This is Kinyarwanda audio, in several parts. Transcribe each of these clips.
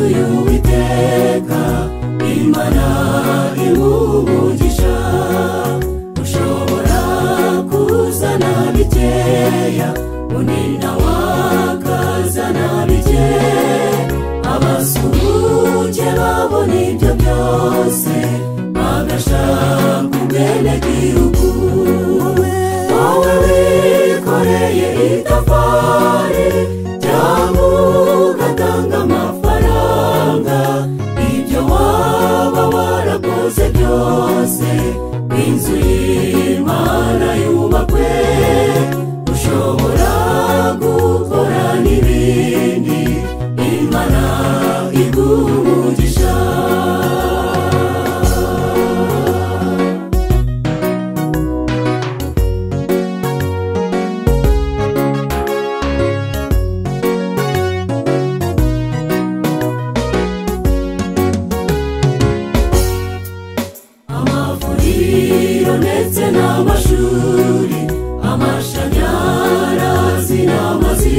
inzu y'Uwiteka Imana imumugisha ushobora kuzana bikeya undi nawe akazana bike abasuhuke babona ibyo byose bagashaka ubwenegihugu wowe wikoreye itafari cyangwa ugatanga amafaranga ibyo waba warakoze byose inzu y'Imana yubakwe ushobora gukora n'ibindi Imana igumugisha amavuriro ndetse n'amashuri amashanyarazi n'amazi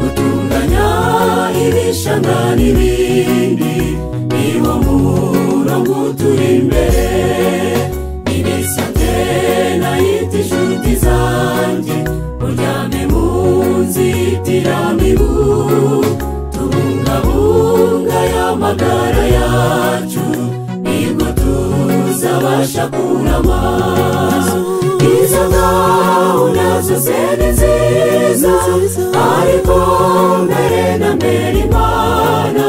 gutunganya ibishanga n'ibindi niwo murongo turi imbere ibisate nayita inshuti zanjye uryame mu nzitiramibu tubungabunga y'amagara yacu nibwo tuzabasha kurama izo gahunda zose ni nziza ariko mbere na mbere Imana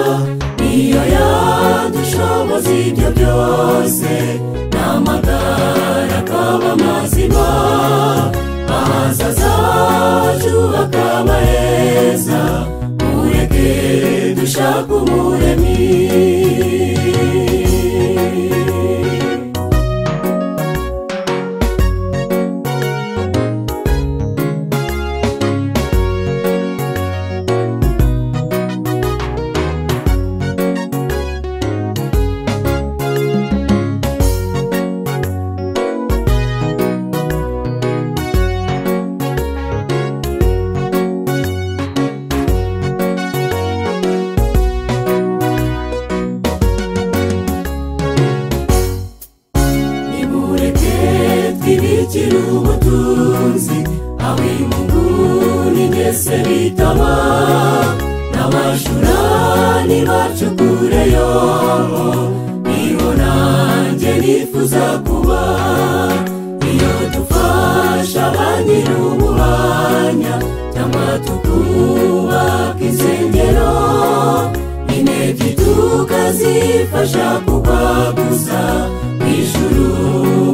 niyo yadushoboza ibyo byose n'amagara akaba mazima ahazaza hacu hakaba heza mureke dushake umuremyi twibikira ubutunzi ab'imunguni ngese bitaba n'abashurani bacukureyo niho nanjye nifuza kuba iyo dufasha ba nyir'ubuhanya cyangwa tukubaka insengero intege tukazifasha kugwaguza ijuru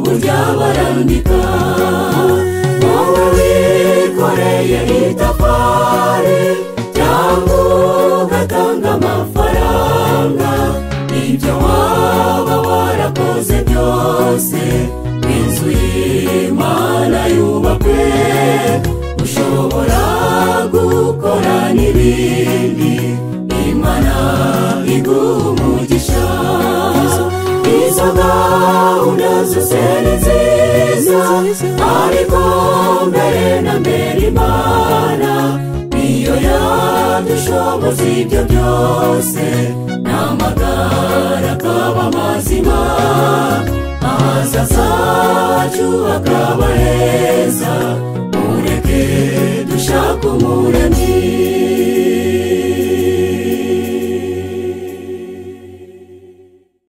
burya barandika wowe wikoreye itafari cyangwa ugatanga amafaranga ibyo waba warakoze byose inzu y'Imana yubakwe ushobora gukora n'ibindi Imana igumugisha izo gahunda zose ni nziza ariko mbere na mbere Imana niyo yadushoboza ibyo byose n'amagara akaba mazima ahazaza hacu hakaba heza mureke dushake umuremyi